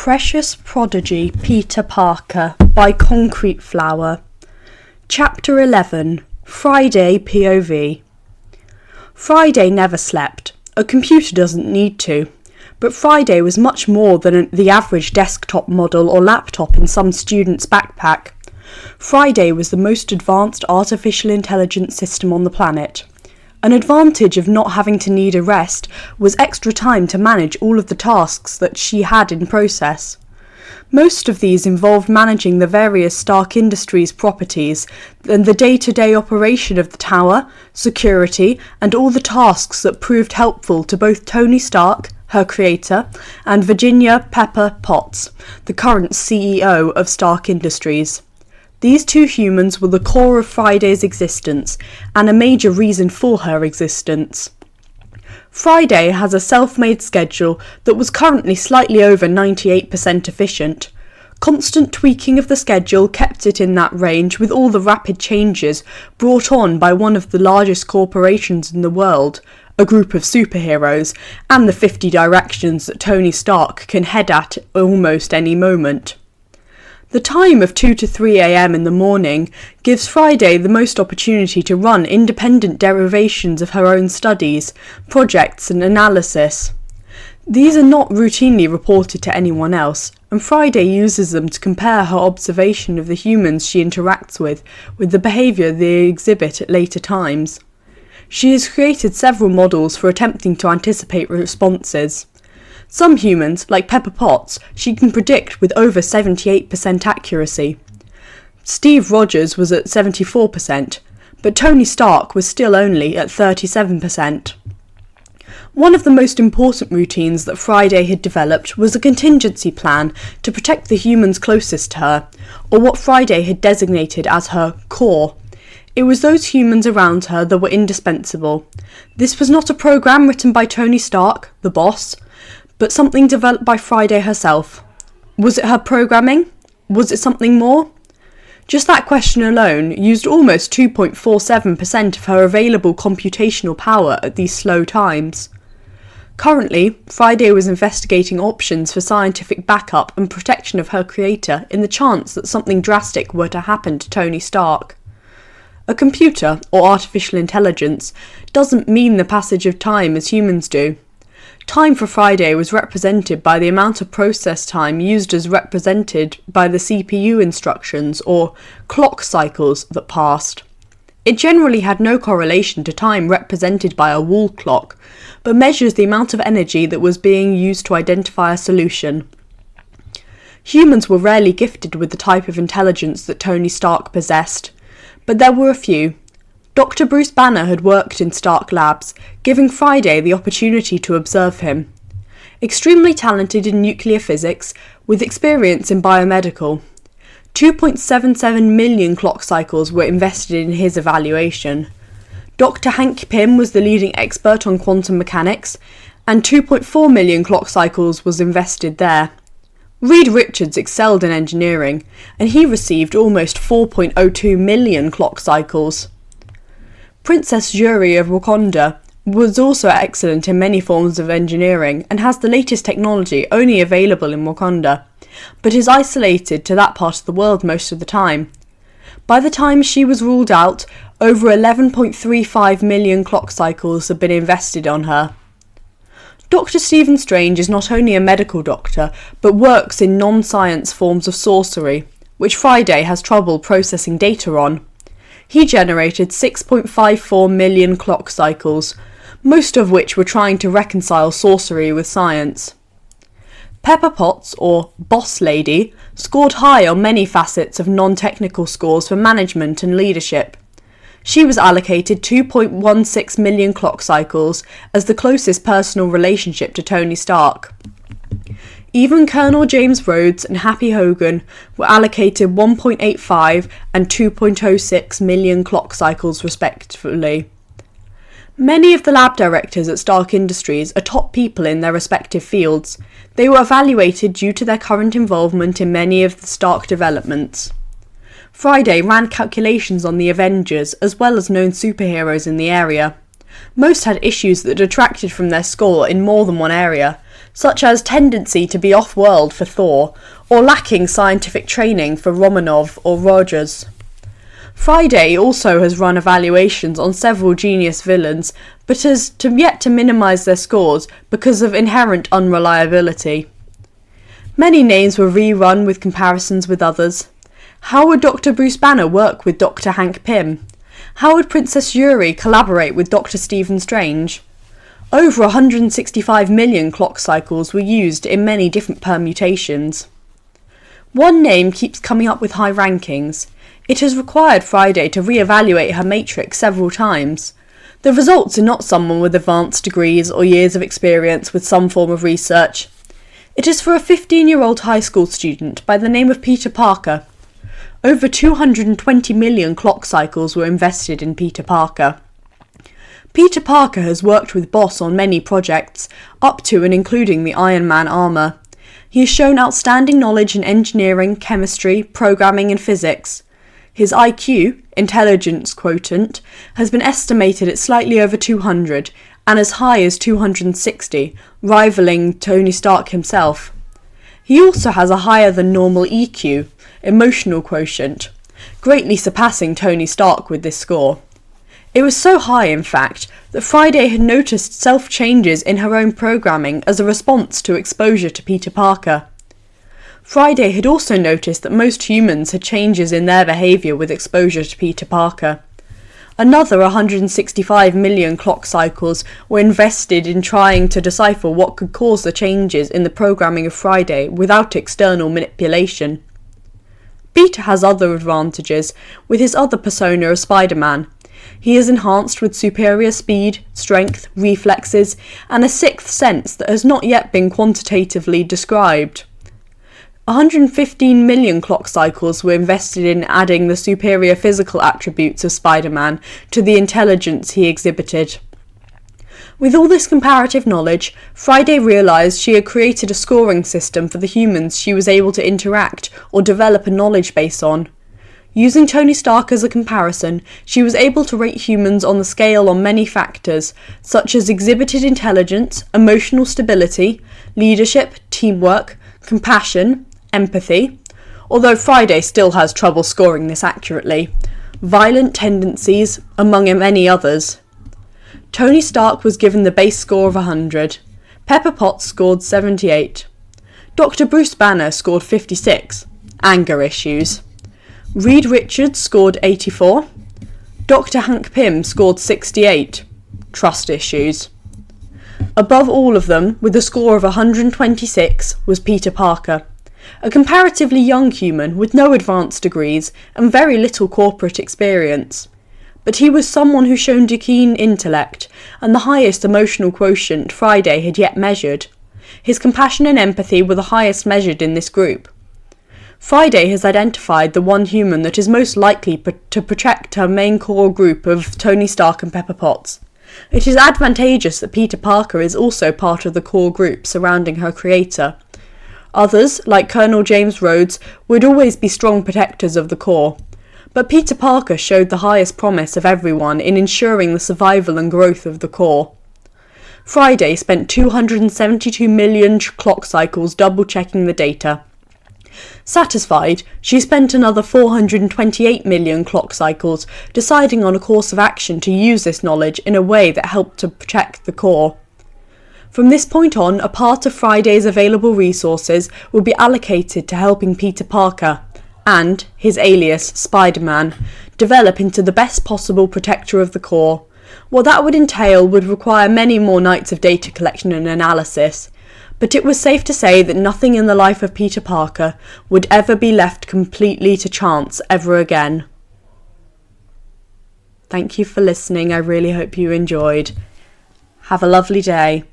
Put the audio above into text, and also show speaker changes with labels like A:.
A: Precious Prodigy Peter Parker by concreteflour. Chapter 11. Friday POV. Friday never slept. A computer doesn't need to. But Friday was much more than the average desktop model or laptop in some student's backpack. Friday was the most advanced artificial intelligence system on the planet. An advantage of not having to need a rest was extra time to manage all of the tasks that she had in process. Most of these involved managing the various Stark Industries properties and the day-to-day operation of the tower, security, and all the tasks that proved helpful to both Tony Stark, her creator, and Virginia Pepper Potts, the current CEO of Stark Industries. These two humans were the core of Friday's existence, and a major reason for her existence. Friday has a self-made schedule that was currently slightly over 98% efficient. Constant tweaking of the schedule kept it in that range, with all the rapid changes brought on by one of the largest corporations in the world, a group of superheroes, and the 50 directions that Tony Stark can head at almost any moment. The time of 2 to 3 a.m. in the morning gives Friday the most opportunity to run independent derivations of her own studies, projects and analysis. These are not routinely reported to anyone else, and Friday uses them to compare her observation of the humans she interacts with the behaviour they exhibit at later times. She has created several models for attempting to anticipate responses. Some humans, like Pepper Potts, she can predict with over 78% accuracy. Steve Rogers was at 74%, but Tony Stark was still only at 37%. One of the most important routines that Friday had developed was a contingency plan to protect the humans closest to her, or what Friday had designated as her core. It was those humans around her that were indispensable. This was not a program written by Tony Stark, the boss, but something developed by Friday herself. Was it her programming? Was it something more? Just that question alone used almost 2.47% of her available computational power at these slow times. Currently, Friday was investigating options for scientific backup and protection of her creator in the chance that something drastic were to happen to Tony Stark. A computer, or artificial intelligence, doesn't mean the passage of time as humans do. Time for Friday was represented by the amount of process time used as represented by the CPU instructions or clock cycles that passed. It generally had no correlation to time represented by a wall clock, but measures the amount of energy that was being used to identify a solution. Humans were rarely gifted with the type of intelligence that Tony Stark possessed, but there were a few. Dr. Bruce Banner had worked in Stark Labs, giving Friday the opportunity to observe him. Extremely talented in nuclear physics, with experience in biomedical. 2.77 million clock cycles were invested in his evaluation. Dr. Hank Pym was the leading expert on quantum mechanics, and 2.4 million clock cycles was invested there. Reed Richards excelled in engineering, and he received almost 4.02 million clock cycles. Princess Jury of Wakanda was also excellent in many forms of engineering and has the latest technology only available in Wakanda, but is isolated to that part of the world most of the time. By the time she was ruled out, over 11.35 million clock cycles had been invested on her. Dr. Stephen Strange is not only a medical doctor, but works in non-science forms of sorcery, which Friday has trouble processing data on. He generated 6.54 million clock cycles, most of which were trying to reconcile sorcery with science. Pepper Potts, or Boss Lady, scored high on many facets of non-technical scores for management and leadership. She was allocated 2.16 million clock cycles as the closest personal relationship to Tony Stark. Even Colonel James Rhodes and Happy Hogan were allocated 1.85 and 2.06 million clock cycles respectively. Many of the lab directors at Stark Industries are top people in their respective fields. They were evaluated due to their current involvement in many of the Stark developments. Friday ran calculations on the Avengers as well as known superheroes in the area. Most had issues that detracted from their score in more than one area, such as tendency to be off-world for Thor, or lacking scientific training for Romanov or Rogers. F.R.I.D.A.Y also has run evaluations on several genius villains, but has yet to minimise their scores because of inherent unreliability. Many names were rerun with comparisons with others. How would Dr. Bruce Banner work with Dr. Hank Pym? How would Princess Yuri collaborate with Dr. Stephen Strange? Over 165 million clock cycles were used in many different permutations. One name keeps coming up with high rankings. It has required F.R.I.D.A.Y to re-evaluate her matrix several times. The results are not someone with advanced degrees or years of experience with some form of research. It is for a 15-year-old high school student by the name of Peter Parker. Over 220 million clock cycles were invested in Peter Parker. Peter Parker has worked with Boss on many projects, up to and including the Iron Man armour. He has shown outstanding knowledge in engineering, chemistry, programming and physics. His IQ, intelligence quotient, has been estimated at slightly over 200, and as high as 260, rivaling Tony Stark himself. He also has a higher than normal EQ, emotional quotient, greatly surpassing Tony Stark with this score. It was so high, in fact, that F.R.I.D.A.Y had noticed self-changes in her own programming as a response to exposure to Peter Parker. F.R.I.D.A.Y had also noticed that most humans had changes in their behaviour with exposure to Peter Parker. Another 165 million clock cycles were invested in trying to decipher what could cause the changes in the programming of F.R.I.D.A.Y without external manipulation. Peter has other advantages with his other persona of Spider-Man. He is enhanced with superior speed, strength, reflexes, and a sixth sense that has not yet been quantitatively described. 115 million clock cycles were invested in adding the superior physical attributes of Spider-Man to the intelligence he exhibited. With all this comparative knowledge, F.R.I.D.A.Y realised she had created a scoring system for the humans she was able to interact or develop a knowledge base on. Using Tony Stark as a comparison, she was able to rate humans on the scale on many factors, such as exhibited intelligence, emotional stability, leadership, teamwork, compassion, empathy, although F.R.I.D.A.Y still has trouble scoring this accurately, violent tendencies, among many others. Tony Stark was given the base score of 100. Pepper Potts scored 78. Dr. Bruce Banner scored 56. Anger issues. Reed Richards scored 84. Dr. Hank Pym scored 68. Trust issues. Above all of them, with a score of 126, was Peter Parker, a comparatively young human with no advanced degrees and very little corporate experience. But he was someone who showed a keen intellect and the highest emotional quotient F.R.I.D.A.Y had yet measured. His compassion and empathy were the highest measured in this group. F.R.I.D.A.Y has identified the one human that is most likely to protect her main core group of Tony Stark and Pepper Potts. It is advantageous that Peter Parker is also part of the core group surrounding her creator. Others, like Colonel James Rhodes, would always be strong protectors of the core. But Peter Parker showed the highest promise of everyone in ensuring the survival and growth of the core. F.R.I.D.A.Y spent 272 million clock cycles double-checking the data. Satisfied, she spent another 428 million clock cycles deciding on a course of action to use this knowledge in a way that helped to protect the core. From this point on, a part of F.R.I.D.A.'s available resources will be allocated to helping Peter Parker and his alias, Spider-Man, develop into the best possible protector of the core. What that would entail would require many more nights of data collection and analysis, but it was safe to say that nothing in the life of Peter Parker would ever be left completely to chance ever again. Thank you for listening. I really hope you enjoyed. Have a lovely day.